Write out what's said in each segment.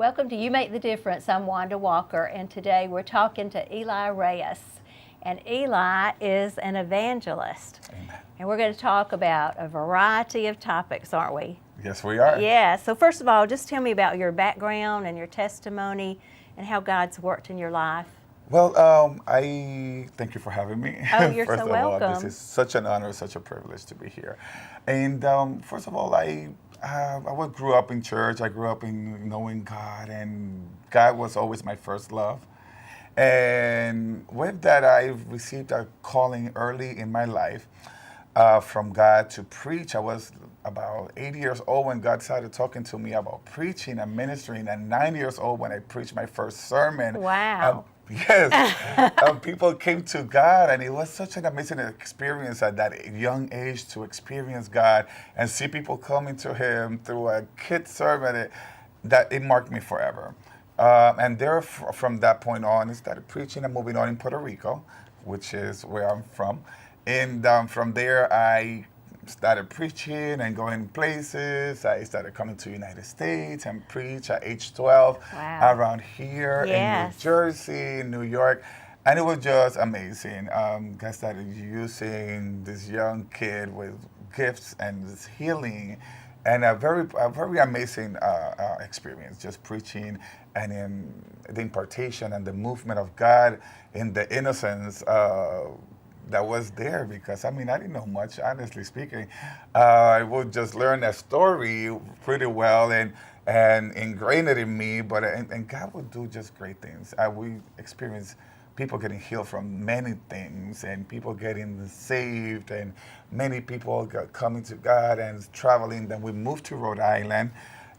Welcome to You Make the Difference. I'm Wanda Walker, and today we're talking to Eli Reyes. And Eli is an evangelist. Amen. And we're going to talk about a variety of topics, aren't we? Yes, we are. Yeah. So first of all, just tell me about your background and your testimony and how God's worked in your life. Well, I thank you for having me. Oh, you're first so of all, welcome. this is such an honor, such a privilege to be here. And first of all, I grew up in church. I grew up in knowing God, and God was always my first love. And with that, I received a calling early in my life from God to preach. I was about 8 years old when God started talking to me about preaching and ministering, and 9 years old when I preached my first sermon. Wow. Yes, people came to God, and it was such an amazing experience at that young age to experience God and see people coming to Him through a kid sermon. That it marked me forever. And there, from that point on, I started preaching and moving on in Puerto Rico, which is where I'm from. And from there, I started preaching and going places. I started coming to the United States and preach at age 12 Wow. around here Yes. in New Jersey, New York. And it was just amazing. God started using this young kid with gifts and this healing, and a very amazing experience, just preaching and in the impartation and the movement of God in the innocence that was there, because I didn't know much, honestly speaking. I would just learn that story pretty well and ingrain it in me, but and God would do just great things. We experienced people getting healed from many things, and people getting saved, and many people coming to God and traveling. Then we moved to Rhode Island,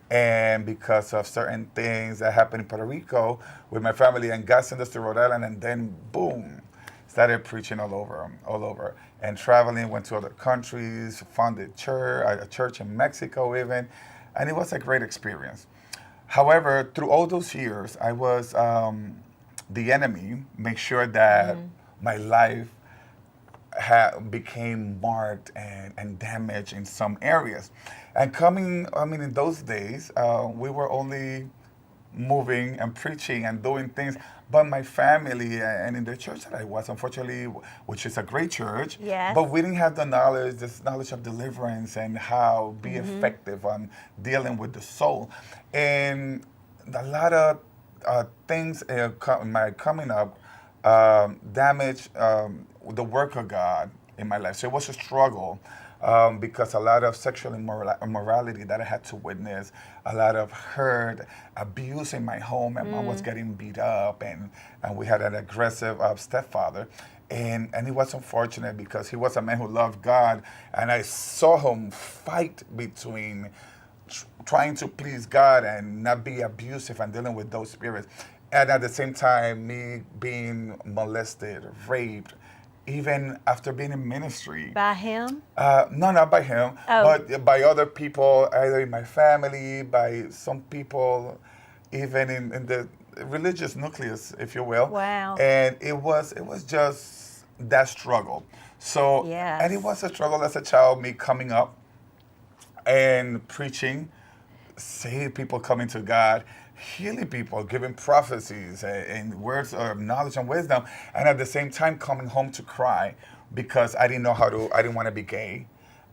and because of certain things that happened in Puerto Rico with my family, and God sent us to Rhode Island, and then boom, started preaching all over, and traveling, went to other countries, founded a church in Mexico even, and it was a great experience. However, through all those years, I was the enemy make sure that my life became marked and damaged in some areas. And in those days, we were only moving and preaching and doing things, but my family and in the church that I was, unfortunately, which is a great church, Yes. but we didn't have this knowledge of deliverance and how be effective on dealing with the soul. And a lot of things my coming up damaged the work of God in my life. So it was a struggle because a lot of sexual immorality that I had to witness, a lot of hurt, abuse in my home. My mom was getting beat up, and we had an aggressive stepfather. And it was unfortunate because he was a man who loved God, and I saw him fight between trying to please God and not be abusive and dealing with those spirits. And at the same time, me being molested, raped, even after being in ministry. By him? No, not by him, but by other people, either in my family, by some people, even in the religious nucleus, if you will. Wow. And it was just that struggle. So, Yes. and it was a struggle as a child, me coming up and preaching, seeing people coming to God, healing people, giving prophecies and words of knowledge and wisdom, and at the same time coming home to cry because I didn't want to be gay.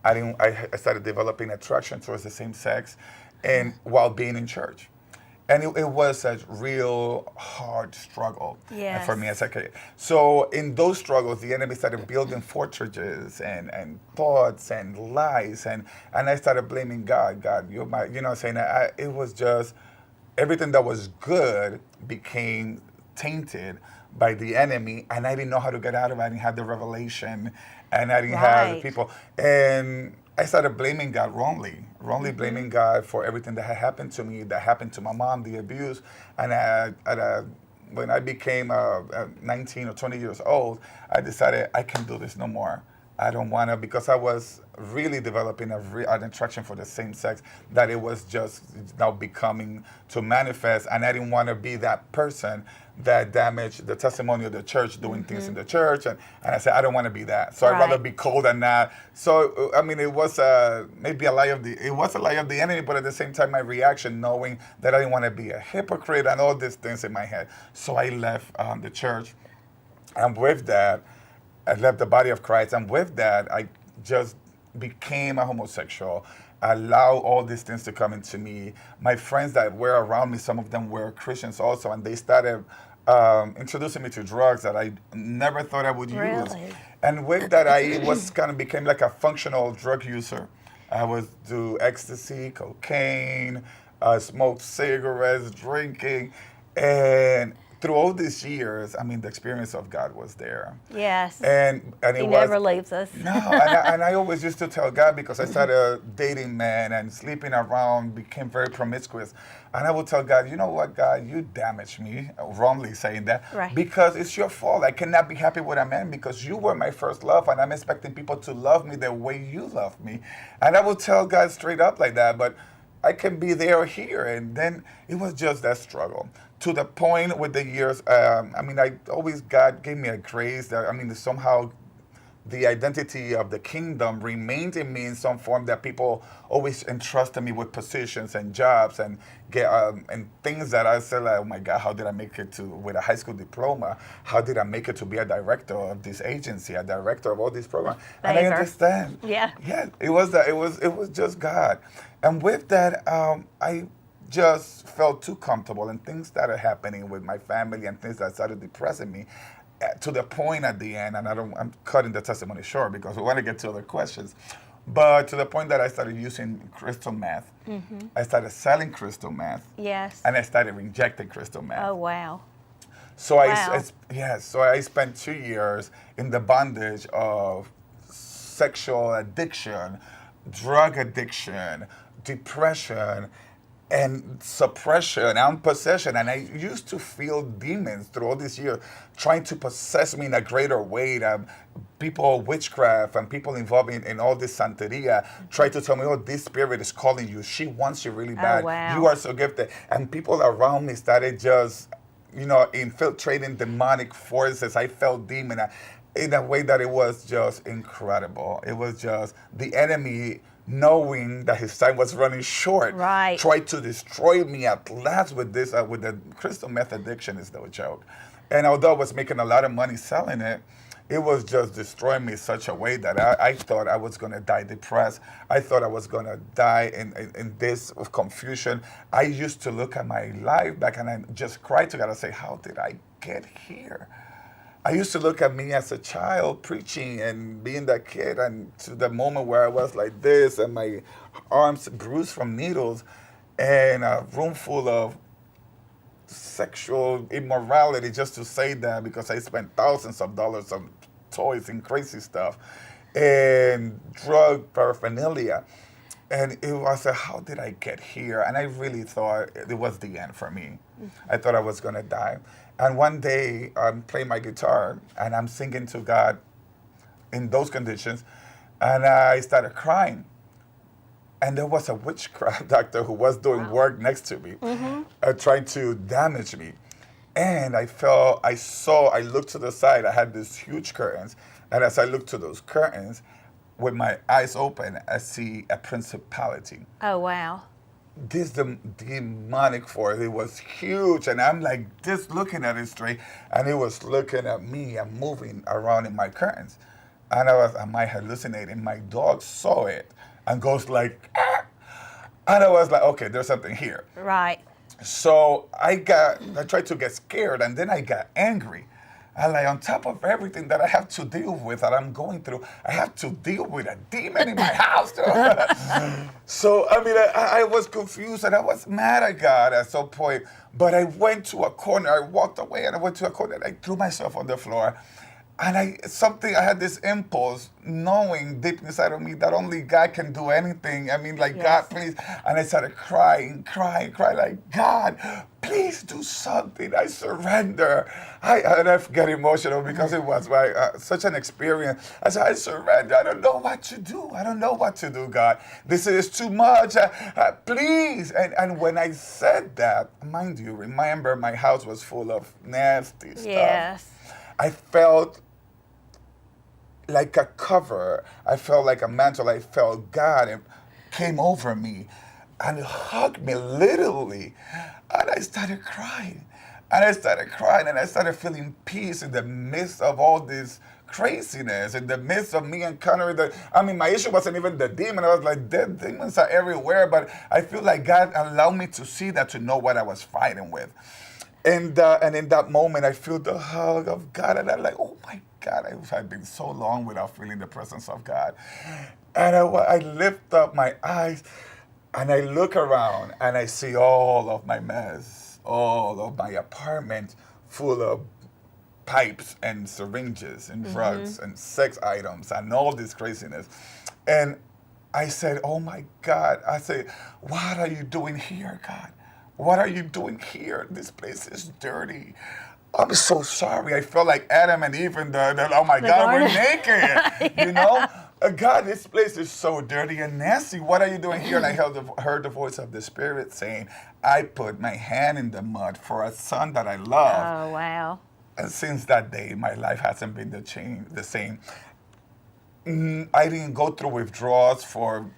I started developing attraction towards the same sex, and while being in church. And it was a real hard struggle for me as a kid. So in those struggles, the enemy started building fortresses and thoughts and lies, and I started blaming God. God, you're my, saying that it was just everything that was good became tainted by the enemy, and I didn't know how to get out of it. I didn't have the revelation, and I didn't have the people. And I started blaming God wrongly blaming God for everything that had happened to me, that happened to my mom, the abuse. And when I became 19 or 20 years old, I decided I can't do this no more. I don't want to, because I was really developing an attraction for the same sex, that it was just now becoming to manifest, and I didn't want to be that person that damaged the testimony of the church, doing things in the church. And I said, I don't want to be that. So I'd rather Right. be cold than that. So, I mean, it was maybe it was a lie of the enemy, but at the same time, my reaction, knowing that I didn't want to be a hypocrite and all these things in my head. So I left the church. And with that, I left the body of Christ. And with that, I just became a homosexual. Allow all these things to come into me. My friends that were around me, some of them were Christians also, and they started introducing me to drugs that I never thought I would use. Really? And with that, I was kind of became like a functional drug user. I was do ecstasy, cocaine, smoked cigarettes, drinking, and through all these years, I mean, the experience of God was there. Yes. And it He was never leaves us. no, and I always used to tell God, because I started dating men and sleeping around, became very promiscuous. And I would tell God, you know what, God, you damaged me, wrongly saying that, Right. because it's your fault. I cannot be happy with a man because you were my first love, and I'm expecting people to love me the way you love me. And I would tell God straight up like that, but I can be there or here. And then it was just that struggle. To the point with the years, I mean, God gave me a grace that, I mean, somehow the identity of the kingdom remained in me in some form, that people always entrusted me with positions and jobs and and things that I said, like, oh my God, how did I make it to with a high school diploma? How did I make it to be a director of this agency, a director of all these programs? And I Favor. understand. Yeah. Yeah, it was just God. And with that, I just felt too comfortable, and things started happening with my family and things that started depressing me, to the point at the end, and I'm cutting the testimony short because we want to get to other questions, but to the point that I started using crystal meth. I started selling crystal meth, Yes. and I started rejecting crystal meth. Oh, wow. So Wow. so I spent 2 years in the bondage of sexual addiction, drug addiction, depression, and suppression and possession. And I used to feel demons through all these years trying to possess me in a greater way. People, witchcraft, and people involved in all this santeria try to tell me, oh, this spirit is calling you. She wants you really bad. wow. You are so gifted. And people around me started just, infiltrating demonic forces. I felt demon in a way that it was just incredible. It was just the enemy, knowing that his time was running short, Right. tried to destroy me at last with this, with the crystal meth addiction is no joke. And although I was making a lot of money selling it, it was just destroying me in such a way that I thought I was going to die depressed. I thought I was going to die in this confusion. I used to look at my life back and I just cried to God and say, how did I get here? I used to look at me as a child preaching and being that kid, and to the moment where I was like this and my arms bruised from needles and a room full of sexual immorality, just to say that, because I spent thousands of dollars on toys and crazy stuff and drug paraphernalia. And it was how did I get here? And I really thought it was the end for me. I thought I was going to die. And one day I'm playing my guitar and I'm singing to God in those conditions, and I started crying. And there was a witchcraft doctor who was doing work next to me, trying to damage me. And I looked to the side, I had these huge curtains, and as I looked to those curtains, with my eyes open, I see a principality. Oh, wow. This demonic force, it was huge, and I'm like just looking at it straight, and it was looking at me and moving around in my curtains. And am I hallucinating? My dog saw it and goes like, ah! And I was like, okay, there's something here. Right. So I tried to get scared, and then I got angry. And like, on top of everything that I have to deal with, that I'm going through, I have to deal with a demon in my house. So, I mean, I was confused, and I was mad at God at some point. But I went to a corner, I walked away, and I went to a corner, and I threw myself on the floor. And I had this impulse, knowing deep inside of me that only God can do anything. I mean, like, Yes. God, please. And I started crying, like, God, please do something. I surrender. And I get emotional because it was such an experience. I said, I surrender. I don't know what to do. I don't know what to do, God. This is too much. Please. And when I said that, mind you, remember my house was full of nasty stuff. Yes. I felt like a cover. I felt like a mantle. I felt God came over me and hugged me literally. And I started crying. And I started feeling peace in the midst of all this craziness, in the midst of me encountering my issue wasn't even the demon. I was like, the demons are everywhere. But I feel like God allowed me to see that, to know what I was fighting with. And in that moment, I feel the hug of God. And I'm like, oh my God, I've been so long without feeling the presence of God. And I lift up my eyes and I look around and I see all of my mess, all of my apartment full of pipes and syringes and drugs and sex items and all this craziness. And I said, oh my God. I said, what are you doing here, God? What are you doing here? This place is dirty. I'm so sorry. I felt like Adam and Eve and oh my God, we're naked. Yeah. You know? God, this place is so dirty and nasty. What are you doing here? And I heard the voice of the Spirit saying, I put my hand in the mud for a son that I love. Oh, wow. And since that day, my life hasn't been the same. I didn't go through withdrawals for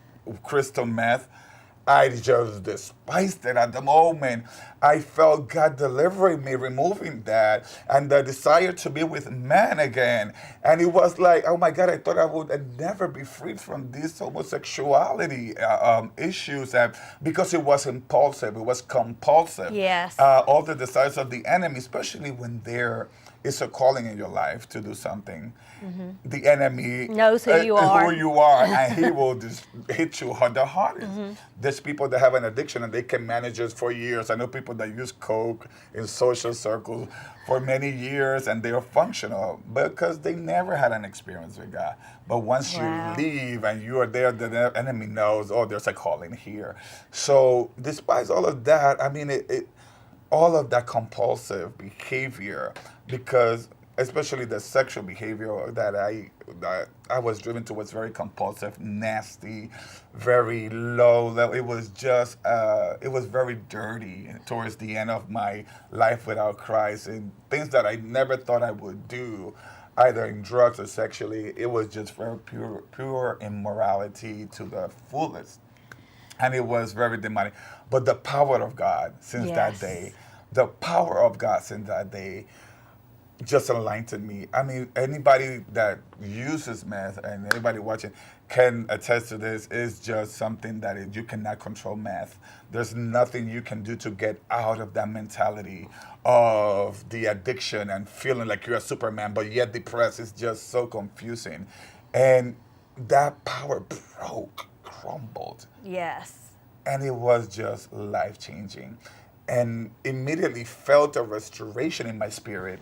crystal meth. I just despised it at the moment. I felt God delivering me, removing that, and the desire to be with man again. And it was like, oh my God, I thought I would never be freed from these homosexuality issues, because it was impulsive, it was compulsive. Yes. All the desires of the enemy, especially when there is a calling in your life to do something. The enemy knows who you are. And he will just hit you the hardest. There's people that have an addiction and they can manage it for years. I know people that use coke in social circles for many years and they're functional because they never had an experience with God. But once Wow. you leave and you are there, the enemy knows, oh, there's a calling here. So despite all of that, all of that compulsive behavior, because especially the sexual behavior that I was driven to was very compulsive, nasty, very low level. It was just, it was very dirty towards the end of my life without Christ, and things that I never thought I would do, either in drugs or sexually. It was just very pure immorality to the fullest. And it was very demonic. But the power of God since that day, just enlightened me. Anybody that uses meth and anybody watching can attest to this. It's just something that you cannot control meth. There's nothing you can do to get out of that mentality of the addiction and feeling like you're a Superman, but yet depressed. It's just so confusing. And that power crumbled. Yes. And it was just life-changing. And immediately felt a restoration in my spirit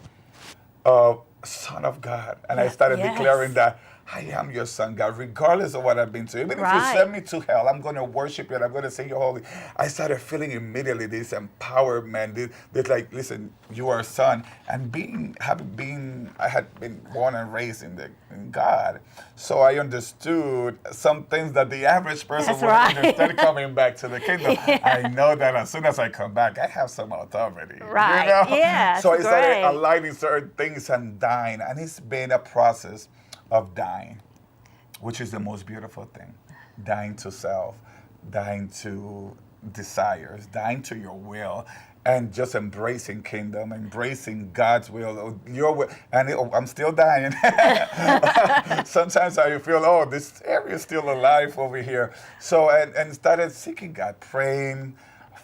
of Son of God. And I started declaring that I am your son, God, regardless of what I've been through. Even if you send me to hell, I'm going to worship you and I'm going to say you're holy. I started feeling immediately this empowerment. This like, listen, you are a son. And I had been born and raised in God. So I understood some things that the average person would understand coming back to the kingdom. I know that as soon as I come back, I have some authority. Right. You know? Yeah. So I started aligning certain things and dying. And it's been a process of dying, which is the most beautiful thing. Dying to self, dying to desires, dying to your will, and just embracing kingdom, embracing God's will, your will. And I'm still dying. Sometimes I feel, oh, this area is still alive over here. So, and started seeking God, praying,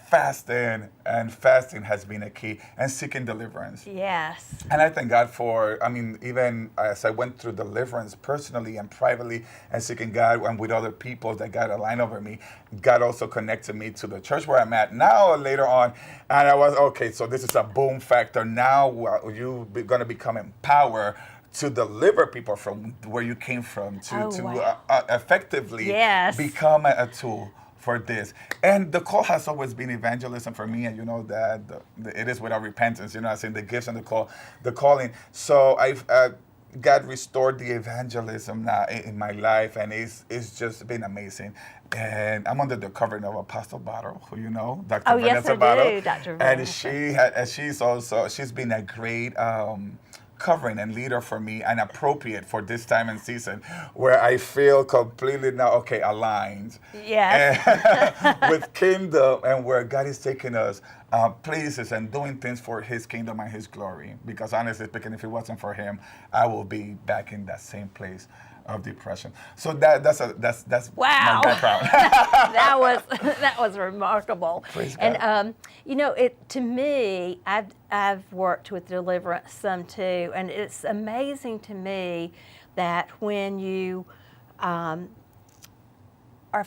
fasting, and fasting has been a key, and seeking deliverance. Yes. And I thank God for, even as I went through deliverance personally and privately and seeking God and with other people that God aligned over me, God also connected me to the church where I'm at now later on. And I was, okay, so this is a boom factor. Now you're going to become empowered to deliver people from where you came from, to wow. effectively Yes. become a tool for this. And the call has always been evangelism for me, and you know that it is without repentance. You know, I saying the gifts and the calling. So I've God restored the evangelism now in my life, and it's just been amazing. And I'm under the covering of Apostle Bottle, who you know, Dr. Oh, yes, Vanessa I Bottle. do, Dr. And Vanessa. she's been a great covering and leader for me, and appropriate for this time and season where I feel completely now aligned. Yes. With kingdom and where God is taking us places and doing things for His kingdom and His glory. Because honestly speaking, if it wasn't for Him, I will be back in that same place of depression. So that's Wow. my background. that was remarkable. Praise God. And you know, to me, I've worked with deliverance some too, and it's amazing to me that when you are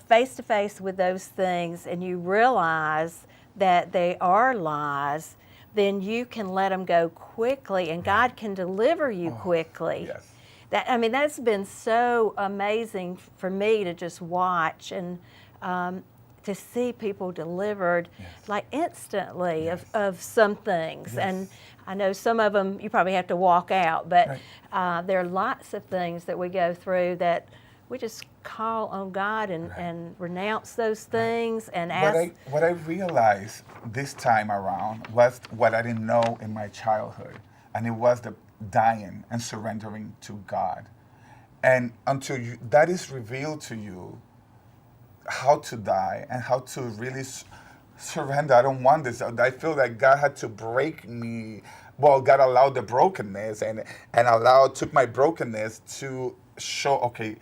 face to face with those things and you realize that they are lies, then you can let them go quickly, and God can deliver you quickly. Yes. That's been so amazing for me to just watch and to see people delivered like instantly of some things. Yes. And I know some of them you probably have to walk out, but Right. there are lots of things that we go through that we just call on God and renounce those things and ask. What I realized this time around was what I didn't know in my childhood, and it was the dying and surrendering to God. And until that is revealed to you, how to die and how to really surrender. I don't want this. I feel like God had to break me. Well, God allowed the brokenness and took my brokenness to show, okay,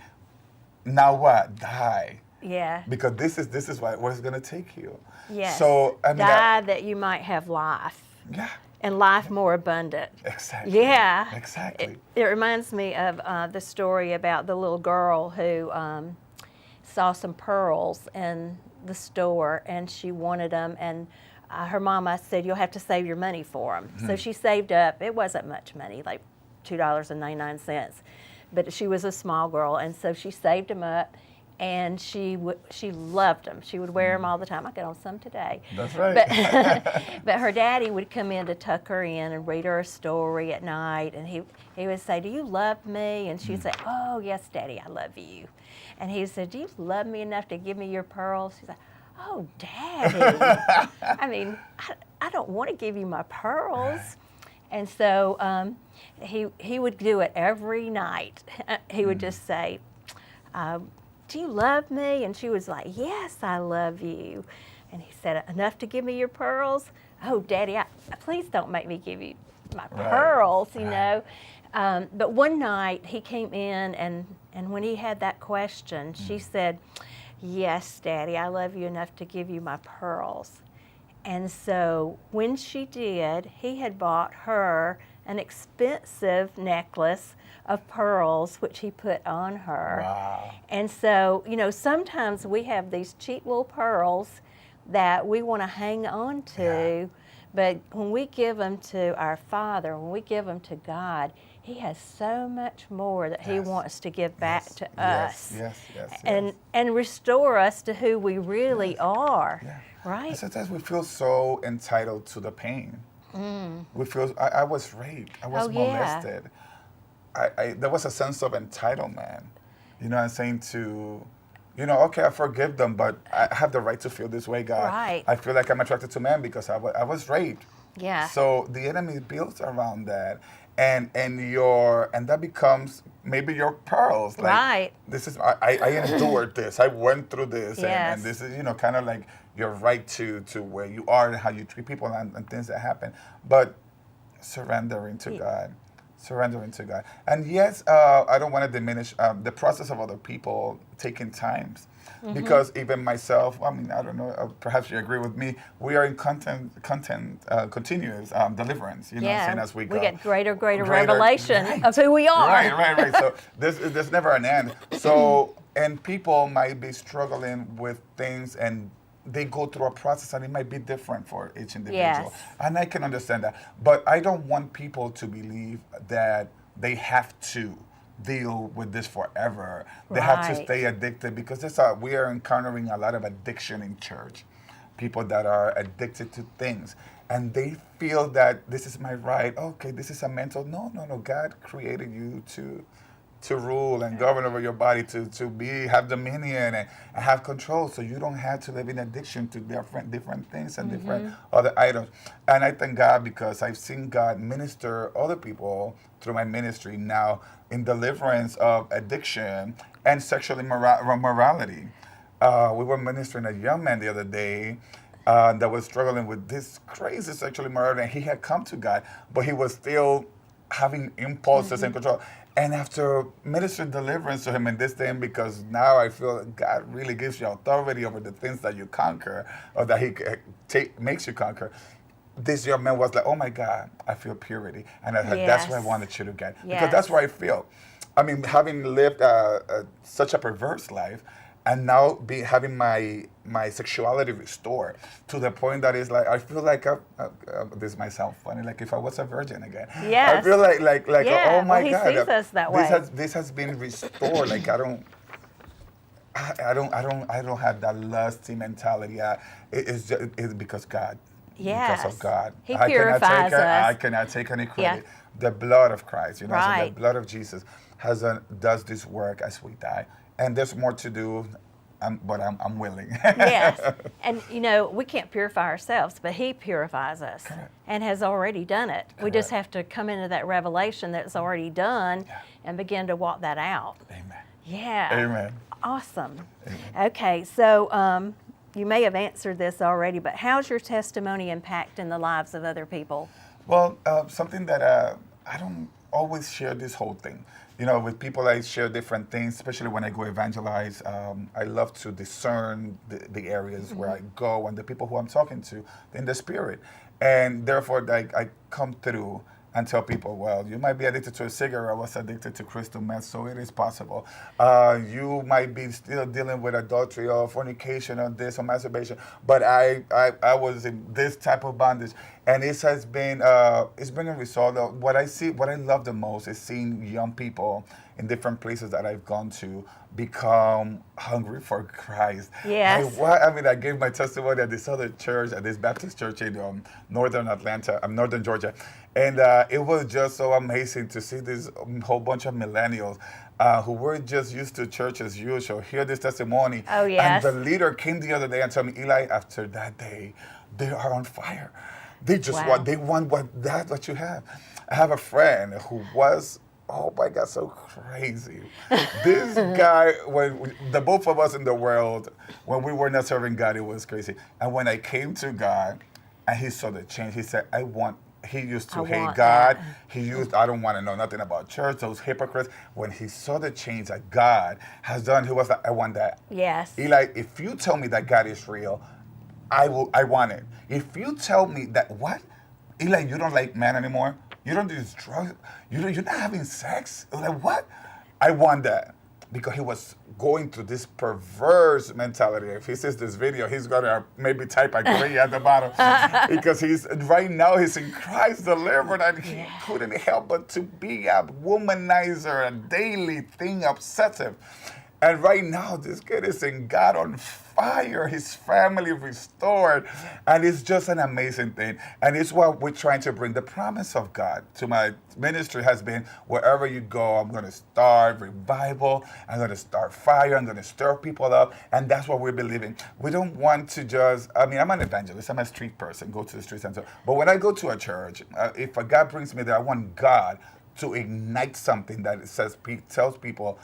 now what? Die. Yeah. Because this is what it's going to take you. Yes. So, die that you might have life. Yeah. And life more abundant. Exactly. Yeah. Exactly. It reminds me of the story about the little girl who saw some pearls in the store and she wanted them, and her mama said, "You'll have to save your money for them." Mm-hmm. So she saved up. It wasn't much money, like $2.99, but she was a small girl, and so she saved them up. And she loved them. She would wear them all the time. I got on some today. That's right. But her daddy would come in to tuck her in and read her a story at night. And he would say, "Do you love me?" And she'd say, "Oh, yes, Daddy, I love you." And he said, "Do you love me enough to give me your pearls?" She's like, "Oh, Daddy, I don't want to give you my pearls." And so he would do it every night. He would just say, "Do you love me?" And she was like, "Yes, I love you." And he said, "Enough to give me your pearls?" "Oh, Daddy, please don't make me give you my pearls, you know." But one night he came in, and when he had that question, she said, "Yes, Daddy, I love you enough to give you my pearls." And so when she did, he had bought her an expensive necklace of pearls, which he put on her. Wow. And so, you know, sometimes we have these cheap little pearls that we want to hang on to, but when we give them to our Father, when we give them to God, He has so much more that He wants to give back to us. And restore us to who we really are. Yeah. Right? And sometimes we feel so entitled to the pain. We feel, I was raped, I was molested. There was a sense of entitlement. You know, I'm saying okay, I forgive them, but I have the right to feel this way, God. Right. I feel like I'm attracted to men because I was raped. Yeah. So the enemy builds around that. And that becomes maybe your pearls. Like, right. This is I endured this. I went through this, yes. and this is kind of like your right to where you are and how you treat people and things that happen. But surrendering to God. Surrendering to God. And yes, I don't want to diminish the process of other people taking times. Because even myself, I don't know, perhaps you agree with me, we are in continuous deliverance, you know what I'm saying, as we go. We get greater revelation of who we are. Right. So there's never an end. So, and people might be struggling with things and they go through a process and it might be different for each individual. Yes. And I can understand that. But I don't want people to believe that they have to deal with this forever. They have to Right. stay addicted because we are encountering a lot of addiction in church. People that are addicted to things. And they feel that this is my right. Okay, this is a mental. No, no, no. God created you to rule and govern over your body, to have dominion and have control. So you don't have to live in addiction to different things and different other items. And I thank God because I've seen God minister other people through my ministry now in deliverance of addiction and sexual immorality. We were ministering a young man the other day that was struggling with this crazy sexual immorality. And he had come to God, but he was still having impulses and control. And after ministering deliverance to him in this thing, because now I feel God really gives you authority over the things that you conquer or that He makes you conquer. This young man was like, oh my God, I feel purity. And I said, that's what I Yes. wanted you to get. Yes. Because that's where I feel. I mean, having lived such a perverse life, and now having my sexuality restored to the point that it's like I feel like this might sound funny, like if I was a virgin again. Yes. I feel like Yeah, oh my well, he God, sees us that way. This has been restored. Like I don't have that lusty mentality. It's because God. Yes. Because of God. He I purifies us. I cannot take any credit. Yeah. The blood of Christ, so Right. the blood of Jesus does this work as we die. And there's more to do, but I'm willing. Yes. And, we can't purify ourselves, but He purifies us. Correct. And has already done it. We just Correct. have to come into that revelation that it's already done Yeah. and begin to walk that out. Amen. Yeah. Amen. Awesome. Amen. Okay, so you may have answered this already, but how's your testimony impacting the lives of other people? Well, something that I don't always share this whole thing. With people I share different things, especially when I go evangelize. I love to discern the areas where I go and the people who I'm talking to in the spirit. And therefore, I come through and tell people, well, you might be addicted to a cigarette. I was addicted to crystal meth, so it is possible. You might be still dealing with adultery or fornication or this or masturbation, but I was in this type of bondage. And it's been a result of what I see. What I love the most is seeing young people in different places that I've gone to become hungry for Christ. Yes. I gave my testimony at this other church, at this Baptist church in northern Georgia. And it was just so amazing to see this whole bunch of millennials who were just used to church as usual hear this testimony. Oh, yes. And the leader came the other day and told me, Eli, after that day, they are on fire. They just Wow. want what you have. I have a friend who was, oh my God, so crazy. This guy, when the both of us in the world, when we were not serving God, it was crazy. And when I came to God and he saw the change, he said, he used to I hate want God. that. I don't want to know nothing about church, those hypocrites. When he saw the change that God has done, he was like, I want that. Yes. Eli, if you tell me that God is real, I want it. If you tell me that, what? Eli, you don't like men anymore? You don't do drugs? You're not having sex? Like, what? I want that. Because he was going through this perverse mentality. If he sees this video, he's going to maybe type agree at the bottom. Because he's in Christ delivered, and he couldn't help but to be a womanizer, a daily thing, obsessive. And right now, this kid is in God on fire, his family restored, and it's just an amazing thing. And it's what we're trying to bring. The promise of God to my ministry has been, wherever you go, I'm going to start revival, I'm going to start fire, I'm going to stir people up, and that's what we're believing. We don't want to just, I'm an evangelist, I'm a street person, go to the streets and so, but when I go to a church, if a God brings me there, I want God to ignite something that tells people,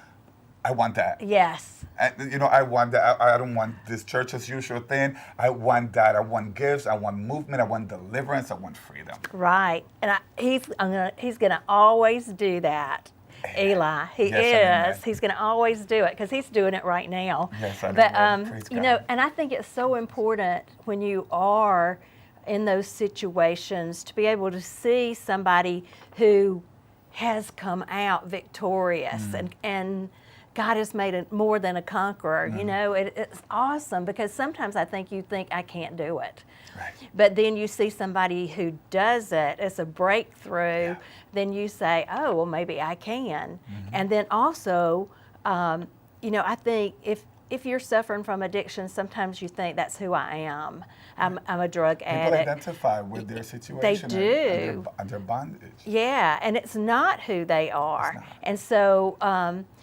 I want that. Yes. I want that. I don't want this church as usual thing. I want that. I want gifts. I want movement. I want deliverance. I want freedom. Right. And he's going to always do that. Eli, he Yes, is. He's going to always do it because he's doing it right now. Yes, I know. But Praise God. and I think it's so important when you are in those situations to be able to see somebody who has come out victorious and God has made it more than a conqueror. Mm-hmm. You know, it's awesome because sometimes I think you think I can't do it. Right. But then you see somebody who does it, it's a breakthrough, Yeah. then you say, oh, well, maybe I can. Mm-hmm. And then also, you know, I think if you're suffering from addiction, sometimes you think that's who I am. I'm a drug People addict. identify with their situation do. And their bondage. Yeah, and it's not who they are. not. And so,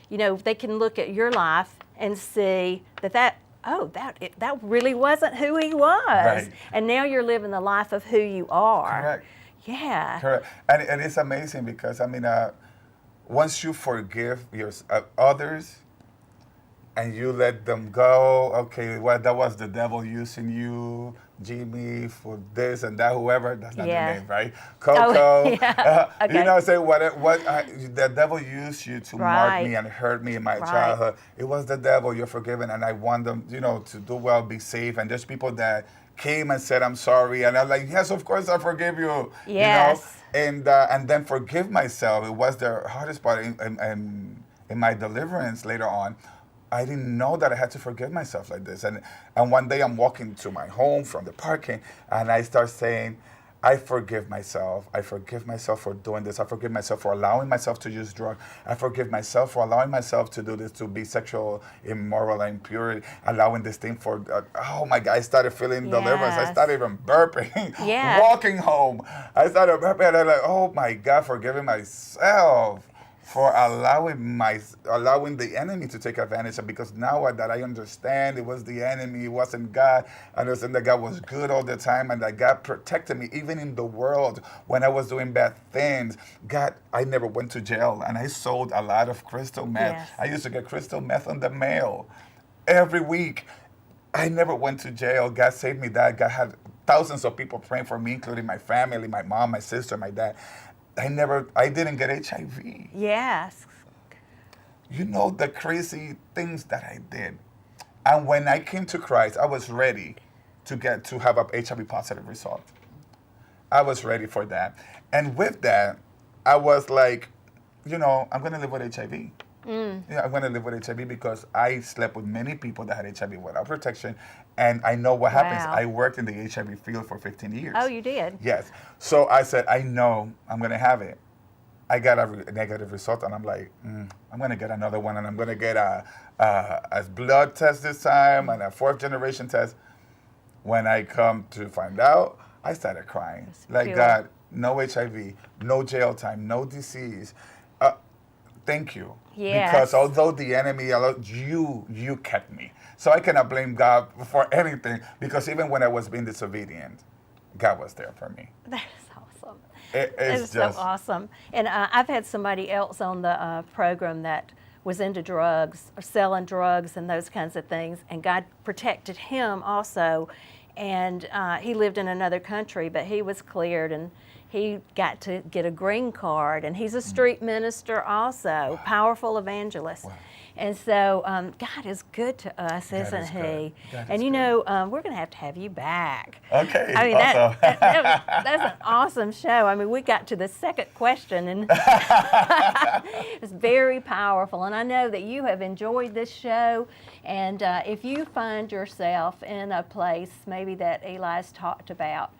you know, they can look at your life and see that really wasn't who he was. Right. And now you're living the life of who you are. Correct. Yeah. Correct. And it's amazing because, I mean, once you forgive others and you let them go, okay, well, that was the devil using you, Jimmy, for this and that, whoever, that's not Yeah. the name, right? Coco. yeah. Okay. You know, say the devil used you to mark Right. me and hurt me in my Right. childhood. It was the devil, you're forgiven, and I want them, you know, to do well, be safe. And there's people that came and said, I'm sorry. And I'm like, yes, of course I forgive you. Yes. You know? And then forgive myself. It was the hardest part in my deliverance later on. I didn't know that I had to forgive myself like this. And one day I'm walking to my home from the parking, and I start saying, I forgive myself. I forgive myself for doing this. I forgive myself for allowing myself to use drugs. I forgive myself for allowing myself to do this, to be sexual, immoral, and impurity, allowing this thing for, oh my God, I started feeling deliverance. I Yes. started even burping, Yeah. walking home. I started burping, and I'm like, oh my God, forgiving myself for allowing the enemy to take advantage of, because now that I understand it was the enemy, it wasn't God. I understand that God was good all the time and that God protected me even in the world when I was doing bad things. God, I never went to jail, and I sold a lot of crystal meth. Yes. I used to get crystal meth on the mail every week. I never went to jail. God saved me that. God had thousands of people praying for me, including my family, my mom, my sister, my dad. I didn't get HIV. Yes. You know the crazy things that I did. And when I came to Christ, I was ready to have a HIV positive result. I was ready for that. And with that, I was like, you know, I'm going to live with HIV. Yeah, I'm going to live with HIV because I slept with many people that had HIV without protection, and I know what happens. Wow. I worked in the HIV field for 15 years. Oh, you did? Yes. So I said, I know I'm going to have it. I got a negative result, and I'm like, I'm going to get another one, and I'm going to get a blood test this time and a 4th generation test. When I come to find out, I started crying. Like, pure. God, no HIV, no jail time, no disease. Thank you. Yes. Because although the enemy, you kept me. So I cannot blame God for anything, because even when I was being disobedient, God was there for me. That is awesome. It's That is just so awesome. And I've had somebody else on the program that was into drugs or selling drugs and those kinds of things, and God protected him also. And he lived in another country, but he was cleared, and he got to get a green card, and he's a street minister also, powerful evangelist. Wow. And so God is good to us, God isn't is he? good. God And is you good. know, we're going to have you back. Okay, I mean, awesome. that's an awesome show. I mean, we got to the second question, and it's very powerful. And I know that you have enjoyed this show. And if you find yourself in a place maybe that Eli's talked about,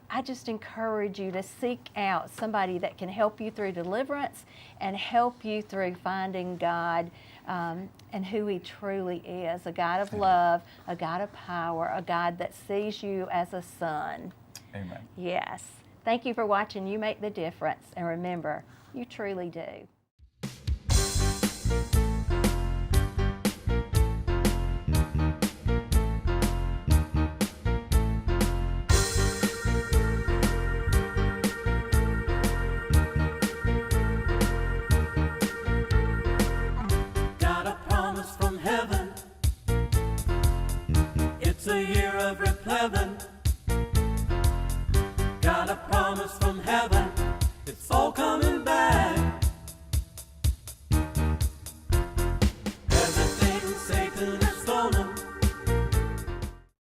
I just encourage you to seek out somebody that can help you through deliverance and help you through finding God and who He truly is, a God of love, a God of power, a God that sees you as a son. Amen. Yes. Thank you for watching You Make the Difference. And remember, you truly do. Got a promise from heaven. It's a year of replevin.